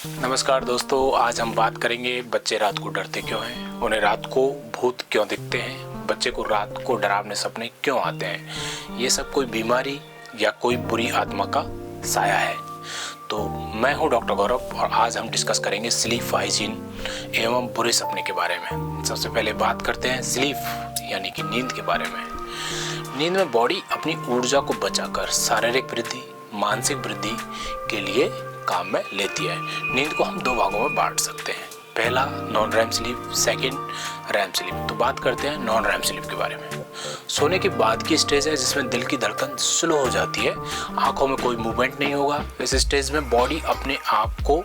नमस्कार दोस्तों, आज हम बात करेंगे बच्चे रात को डरते क्यों हैं, उन्हें रात को भूत क्यों दिखते हैं, बच्चे को रात को डरावने सपने क्यों आते हैं। ये सब कोई बीमारी या कोई बुरी आत्मा का साया है। तो मैं हूं डॉक्टर गौरव और आज हम डिस्कस करेंगे स्लीप हाइजीन एवं बुरे सपने के बारे में। सबसे पहले बात करते हैं स्लीप यानी कि नींद के बारे में। नींद में बॉडी अपनी ऊर्जा को बचाकर शारीरिक वृद्धि, मानसिक वृद्धि के लिए काम में लेती है। नींद को हम दो भागों में बांट सकते हैं, पहला non REM sleep, second REM sleep. तो बात करते हैं नॉन रैम स्लीप के बारे में। सोने के बाद की स्टेज है जिसमें दिल की धड़कन स्लो हो जाती है, आंखों में कोई मूवमेंट नहीं होगा। इस स्टेज में बॉडी अपने आप को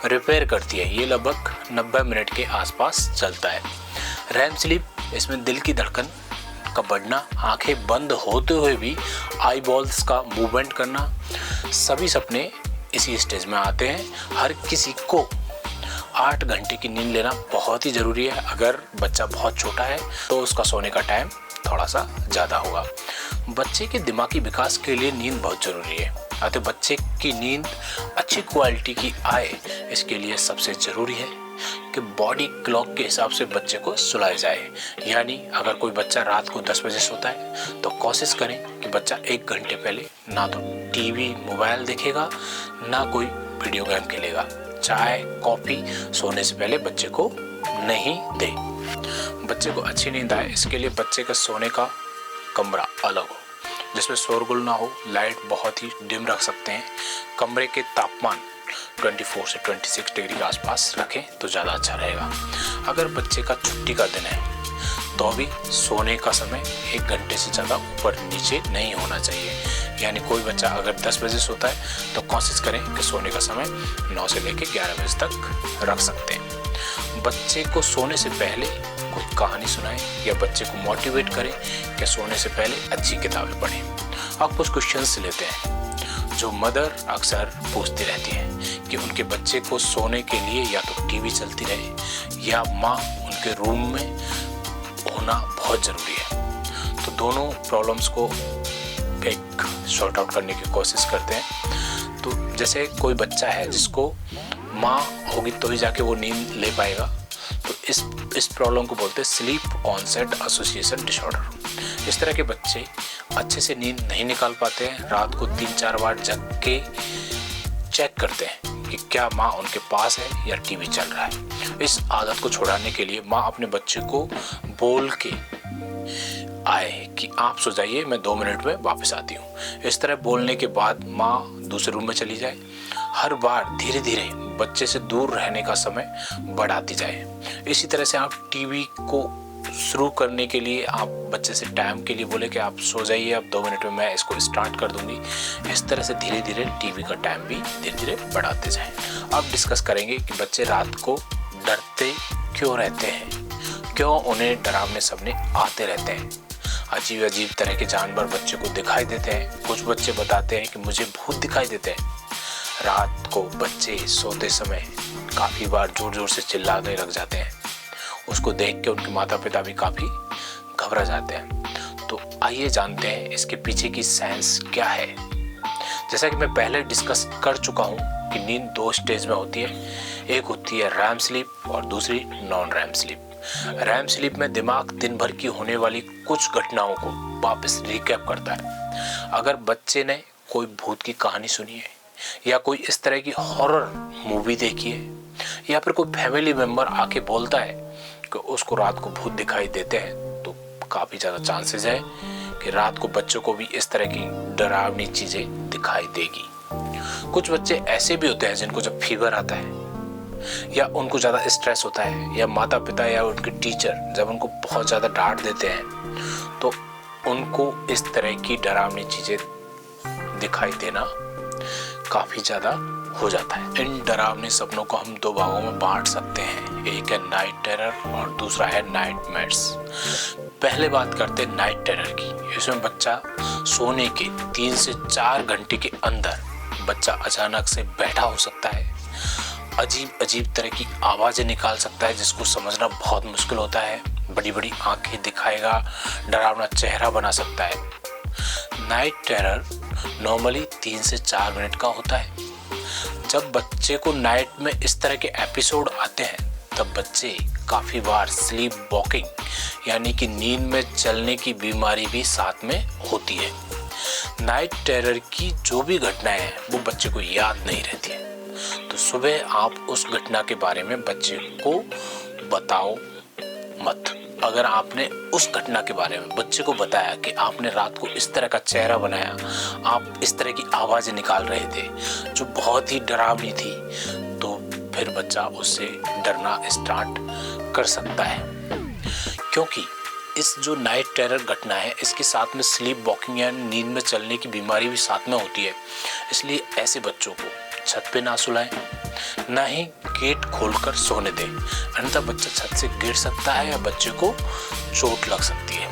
रिपेयर करती है। ये लगभग 90 मिनट के आसपास चलता है। रैम स्लीप, इसमें दिल की धड़कन का बढ़ना, आंखें बंद होते हुए भी आई बॉल्स का मूवमेंट करना, सभी सपने इसी स्टेज में आते हैं। हर किसी को 8 घंटे की नींद लेना बहुत ही ज़रूरी है। अगर बच्चा बहुत छोटा है तो उसका सोने का टाइम थोड़ा सा ज़्यादा होगा। बच्चे के दिमागी विकास के लिए नींद बहुत ज़रूरी है। अतः बच्चे की नींद अच्छी क्वालिटी की आए, इसके लिए सबसे ज़रूरी है कि बॉडी क्लॉक के हिसाब से बच्चे को सुलाया जाए। यानी अगर कोई बच्चा रात को 10 बजे सोता है तो कोशिश करें कि बच्चा 1 घंटे पहले ना तो टीवी मोबाइल देखेगा, ना कोई वीडियो गेम खेलेगा। चाय कॉफ़ी सोने से पहले बच्चे को नहीं दे। बच्चे को अच्छी नींद आए इसके लिए बच्चे का सोने का कमरा अलग हो, जिसमें शोरगुल ना हो। लाइट बहुत ही डिम रख सकते हैं। कमरे के तापमान 24 से 26 डिग्री के आसपास रखें तो ज़्यादा अच्छा रहेगा। अगर बच्चे का छुट्टी का दिन है तो भी सोने का समय 1 घंटे से ज़्यादा ऊपर नीचे नहीं होना चाहिए। यानी कोई बच्चा अगर 10 बजे सोता है तो कोशिश करें कि सोने का समय 9 से लेकर 11 बजे तक रख सकते हैं। बच्चे को सोने से पहले कोई कहानी सुनाएं या बच्चे को मोटिवेट करें कि सोने से पहले अच्छी किताबें पढ़ें। अब कुछ क्वेश्चंस लेते हैं जो मदर अक्सर पूछती रहती हैं कि उनके बच्चे को सोने के लिए या तो टीवी चलती रहे या माँ उनके रूम में होना बहुत ज़रूरी है। तो दोनों प्रॉब्लम्स को एक सॉर्ट आउट करने की कोशिश करते हैं। तो जैसे कोई बच्चा है जिसको माँ होगी तो ही जाके वो नींद ले पाएगा, तो इस प्रॉब्लम को बोलते हैं स्लीप ऑनसेट एसोसिएशन डिसऑर्डर। इस तरह के बच्चे अच्छे से नींद नहीं निकाल पाते हैं। रात को 3-4 बार जग के चेक करते हैं कि क्या माँ उनके पास है या टीवी चल रहा है। इस आदत को छुड़ाने के लिए माँ अपने बच्चे को बोल के आए कि आप सो जाइए, मैं 2 मिनट में वापस आती हूँ। इस तरह बोलने के बाद माँ दूसरे रूम में चली जाए। हर बार धीरे धीरे बच्चे से दूर रहने का समय बढ़ाती जाए। इसी तरह से आप टीवी को शुरू करने के लिए आप बच्चे से टाइम के लिए बोले कि आप सो जाइए, अब 2 मिनट में मैं इसको स्टार्ट कर दूंगी। इस तरह से धीरे धीरे टीवी का टाइम भी धीरे धीरे बढ़ाते जाएं। अब डिस्कस करेंगे कि बच्चे रात को डरते क्यों रहते हैं, क्यों उन्हें डरावने सपने आते रहते हैं। अजीब अजीब तरह के जानवर बच्चे को दिखाई देते हैं। कुछ बच्चे बताते हैं कि मुझे भूत दिखाई देते हैं। रात को बच्चे सोते समय काफ़ी बार जोर जोर से चिल्लाने लग जाते हैं। उसको देख के उनके माता पिता भी काफ़ी घबरा जाते हैं। तो आइए जानते हैं इसके पीछे की साइंस क्या है। जैसा कि मैं पहले डिस्कस कर चुका हूँ कि नींद 2 स्टेज में होती है। एक होती है रैम स्लीप और दूसरी non REM sleep. REM sleep में दिमाग दिन भर की होने वाली कुछ घटनाओं को वापस रिकैप करता है। अगर बच्चे ने कोई भूत की कहानी सुनी है या कोई इस तरह की हॉरर मूवी देखी है या फिर कोई फैमिली मेम्बर आके बोलता है कि उसको रात को भूत दिखाई देते हैं, तो काफ़ी ज़्यादा चांसेस है कि रात को बच्चों को भी इस तरह की डरावनी चीज़ें दिखाई देगी। कुछ बच्चे ऐसे भी होते हैं जिनको जब फीवर आता है या उनको ज़्यादा स्ट्रेस होता है या माता पिता या उनके टीचर जब उनको बहुत ज़्यादा डांट देते हैं तो उनको इस तरह की डरावनी चीज़ें दिखाई देना काफ़ी ज़्यादा हो जाता है। इन डरावने सपनों को हम 2 भागों में बांट सकते हैं, एक है नाइट टेरर और दूसरा है नाइटमेयर्स। पहले बात करते हैं नाइट टेरर की। इसमें बच्चा सोने के 3 से 4 घंटे के अंदर बच्चा अचानक से बैठा हो सकता है, अजीब अजीब तरह की आवाज़ें निकाल सकता है जिसको समझना बहुत मुश्किल होता है, बड़ी बड़ी आंखें दिखाएगा, डरावना चेहरा बना सकता है। नाइट टेरर नॉर्मली 3 से 4 मिनट का होता है। जब बच्चे को नाइट में इस तरह के एपिसोड आते हैं तब बच्चे काफ़ी बार स्लीप वॉकिंग यानी कि नींद में चलने की बीमारी भी साथ में होती है। नाइट टेरर की जो भी घटनाएं हैं वो बच्चे को याद नहीं रहती है, तो सुबह आप उस घटना के बारे में बच्चे को बताओ मत। अगर आपने उस घटना के बारे में बच्चे को बताया कि आपने रात को इस तरह का चेहरा बनाया, आप इस तरह की आवाज़ें निकाल रहे थे जो बहुत ही डरावनी थी, तो फिर बच्चा उससे डरना स्टार्ट कर सकता है। क्योंकि इस जो नाइट टेरर घटना है इसके साथ में स्लीप वॉकिंग या नींद में चलने की बीमारी भी साथ में होती है, इसलिए ऐसे बच्चों को छत पे ना सुलाएं, ना ही गेट खोलकर सोने दें, अन्यथा बच्चा छत से गिर सकता है या बच्चे को चोट लग सकती है।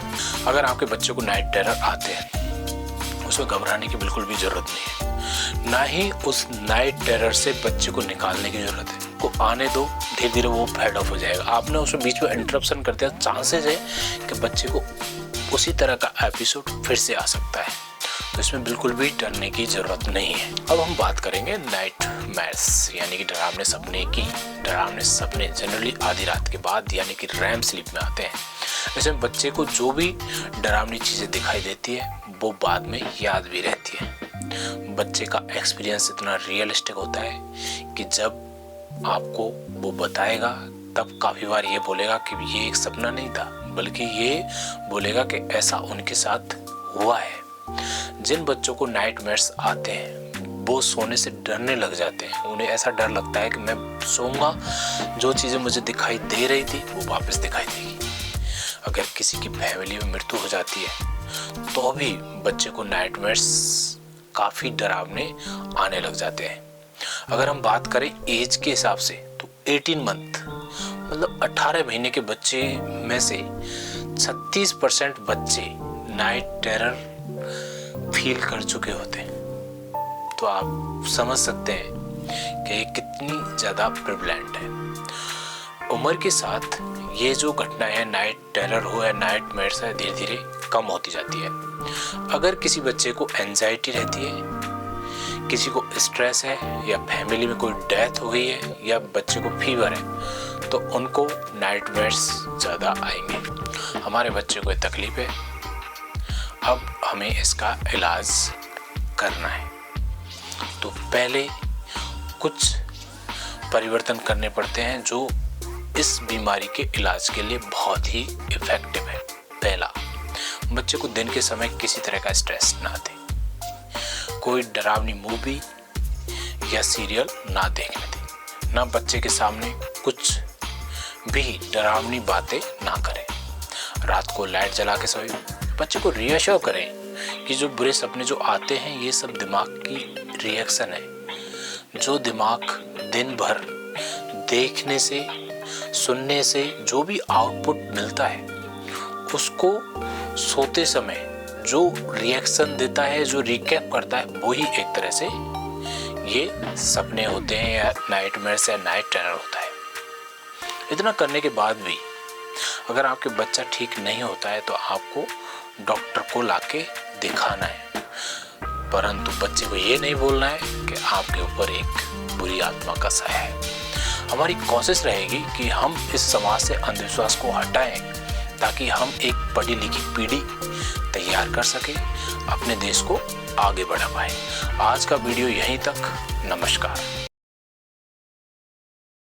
अगर आपके बच्चे को नाइट टेरर आते हैं उसमें घबराने की बिल्कुल भी ज़रूरत नहीं है, ना ही उस नाइट टेरर से बच्चे को निकालने की ज़रूरत है। को आने दो, धीरे धीरे वो फेड ऑफ हो जाएगा। आपने उसमें बीच में इंटरप्शन कर दिया, चांसेस है कि बच्चे को उसी तरह का एपिसोड फिर से आ सकता है, तो इसमें बिल्कुल भी डरने की ज़रूरत नहीं है। अब हम बात करेंगे नाइट मैर्स यानी कि डरावने सपने की। डरावने सपने जनरली आधी रात के बाद यानी कि रैम स्लीप में आते हैं। इसमें बच्चे को जो भी डरावनी चीज़ें दिखाई देती है वो बाद में याद भी रहती है। बच्चे का एक्सपीरियंस इतना रियलिस्टिक होता है कि जब आपको वो बताएगा तब काफ़ी बार ये बोलेगा कि ये एक सपना नहीं था, बल्कि ये बोलेगा कि ऐसा उनके साथ हुआ है। जिन बच्चों को नाइटमेयर्स आते हैं वो सोने से डरने लग जाते हैं। उन्हें ऐसा डर लगता है कि मैं सोऊंगा, जो चीज़ें मुझे दिखाई दे रही थी वो वापस दिखाई देगी। अगर किसी की फैमिली में मृत्यु हो जाती है तो भी बच्चे को नाइटमेयर्स काफ़ी डरावने आने लग जाते हैं। अगर हम बात करें एज के हिसाब से तो 18 मंथ मतलब 18 महीने के बच्चे में से 36% बच्चे नाइट टेरर फील कर चुके होते हैं। तो आप समझ सकते हैं कि ये कितनी ज़्यादा प्रिवलेंट है। उम्र के साथ ये जो घटनाएं है, नाइट टेरर हो या नाइटमेयर्स है, धीरे धीरे कम होती जाती है। अगर किसी बच्चे को एंजाइटी रहती है, किसी को स्ट्रेस है या फैमिली में कोई डेथ हो गई है या बच्चे को फीवर है तो उनको नाइटमेयर्स ज़्यादा आएंगे। हमारे बच्चे को तकलीफ है, अब हमें इसका इलाज करना है, तो पहले कुछ परिवर्तन करने पड़ते हैं जो इस बीमारी के इलाज के लिए बहुत ही इफ़ेक्टिव है। पहला, बच्चे को दिन के समय किसी तरह का स्ट्रेस ना दें, कोई डरावनी मूवी या सीरियल ना देखने दें, ना बच्चे के सामने कुछ भी डरावनी बातें ना करें। रात को लाइट जला के सोएं। बच्चे को रिएश्योर करें कि जो बुरे सपने जो आते हैं ये सब दिमाग की रिएक्शन है। जो दिमाग दिन भर देखने से सुनने से जो भी आउटपुट मिलता है उसको सोते समय जो रिएक्शन देता है, जो रिकैप करता है, वही एक तरह से ये सपने होते हैं या नाइटमेयर्स या नाइट टेरर होता है। इतना करने के बाद भी अगर आपके बच्चा ठीक नहीं होता है तो आपको डॉक्टर को लाके दिखाना है, परंतु बच्चे को ये नहीं बोलना है कि आपके ऊपर एक बुरी आत्मा का साया है। हमारी कोशिश रहेगी कि हम इस समाज से अंधविश्वास को हटाएं ताकि हम एक पढ़ी लिखी पीढ़ी तैयार कर सके, अपने देश को आगे बढ़ा पाए। आज का वीडियो यहीं तक। नमस्कार।